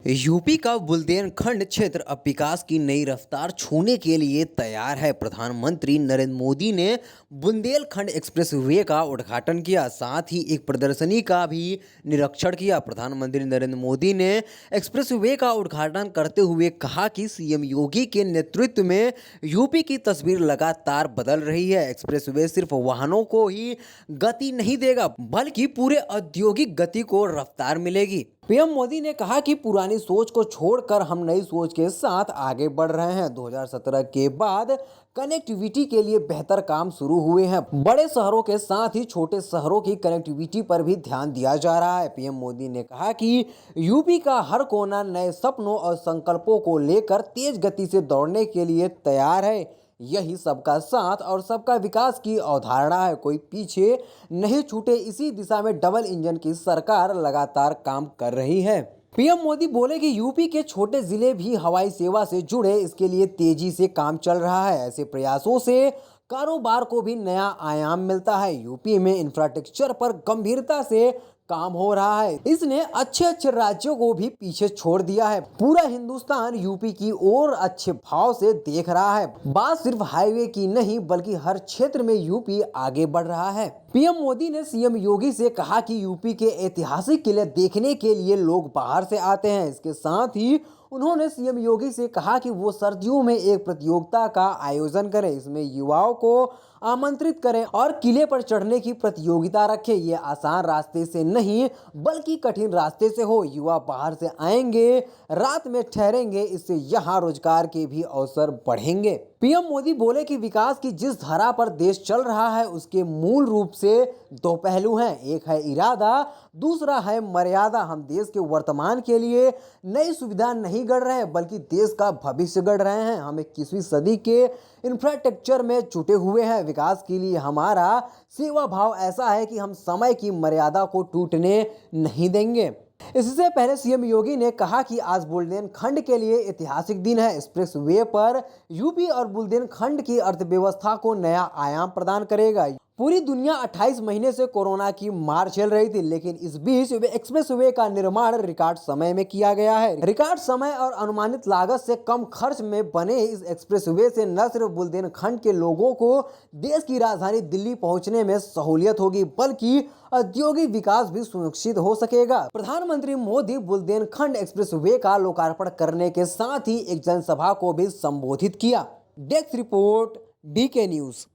UP का बुंदेलखंड क्षेत्र अब विकास की नई रफ्तार छूने के लिए तैयार है। प्रधानमंत्री नरेंद्र मोदी ने बुंदेलखंड एक्सप्रेसवे का उद्घाटन किया, साथ ही एक प्रदर्शनी का भी निरीक्षण किया। प्रधानमंत्री नरेंद्र मोदी ने एक्सप्रेसवे का उद्घाटन करते हुए कहा कि सीएम योगी के नेतृत्व में यूपी की तस्वीर लगातार बदल रही है। एक्सप्रेसवे सिर्फ वाहनों को ही गति नहीं देगा, बल्कि पूरे औद्योगिक गति को रफ्तार मिलेगी। पीएम मोदी ने कहा कि पुरानी सोच को छोड़कर हम नई सोच के साथ आगे बढ़ रहे हैं। 2017 के बाद कनेक्टिविटी के लिए बेहतर काम शुरू हुए हैं। बड़े शहरों के साथ ही छोटे शहरों की कनेक्टिविटी पर भी ध्यान दिया जा रहा है। पीएम मोदी ने कहा कि यूपी का हर कोना नए सपनों और संकल्पों को लेकर तेज गति से दौड़ने के लिए तैयार है। यही सबका साथ और सबका विकास की अवधारणा है। कोई पीछे नहीं छूटे, इसी दिशा में डबल इंजन की सरकार लगातार काम कर रही है। पीएम मोदी बोले कि यूपी के छोटे जिले भी हवाई सेवा से जुड़े, इसके लिए तेजी से काम चल रहा है। ऐसे प्रयासों से कारोबार को भी नया आयाम मिलता है। यूपी में इंफ्रास्ट्रक्चर पर गंभीरता से काम हो रहा है। इसने अच्छे राज्यों को भी पीछे छोड़ दिया है। पूरा हिंदुस्तान यूपी की ओर अच्छे भाव से देख रहा है। बात सिर्फ हाईवे की नहीं, बल्कि हर क्षेत्र में यूपी आगे बढ़ रहा है। पीएम मोदी ने सीएम योगी से कहा कि यूपी के ऐतिहासिक किले देखने के लिए लोग बाहर से आते हैं। इसके साथ ही उन्होंने सीएम योगी से कहा कि वो सर्दियों में एक प्रतियोगिता का आयोजन करें। इसमें युवाओं को आमंत्रित करें और किले पर चढ़ने की प्रतियोगिता रखें। ये आसान रास्ते से नहीं, बल्कि कठिन रास्ते से हो। युवा बाहर से आएंगे, रात में ठहरेंगे, इससे यहाँ रोजगार के भी अवसर बढ़ेंगे। पीएम मोदी बोले कि विकास की जिस धारा पर देश चल रहा है, उसके मूल रूप से दो पहलू हैं। एक है इरादा, दूसरा है मर्यादा। हम देश के वर्तमान के लिए नई सुविधा नहीं गढ़ रहे हैं, बल्कि देश का भविष्य गढ़ रहे हैं। हम 21वीं सदी के इंफ्रास्ट्रक्चर में जुटे हुए हैं। विकास के लिए हमारा सेवा भाव ऐसा है कि हम समय की मर्यादा को टूटने नहीं देंगे। इससे पहले सीएम योगी ने कहा कि आज बुंदेलखंड के लिए ऐतिहासिक दिन है। एक्सप्रेसवे पर यूपी और बुंदेलखंड की अर्थव्यवस्था को नया आयाम प्रदान करेगा। पूरी दुनिया 28 महीने से कोरोना की मार झेल रही थी, लेकिन इस बीच एक्सप्रेसवे का निर्माण रिकॉर्ड समय में किया गया है। रिकॉर्ड समय और अनुमानित लागत से कम खर्च में बने इस एक्सप्रेसवे से न सिर्फ बुंदेलखंड के लोगों को देश की राजधानी दिल्ली पहुंचने में सहूलियत होगी, बल्कि औद्योगिक विकास भी सुनिश्चित हो सकेगा। प्रधानमंत्री मोदी बुंदेलखंड एक्सप्रेसवे का लोकार्पण करने के साथ ही एक जनसभा को भी संबोधित किया। Desk report, DK news.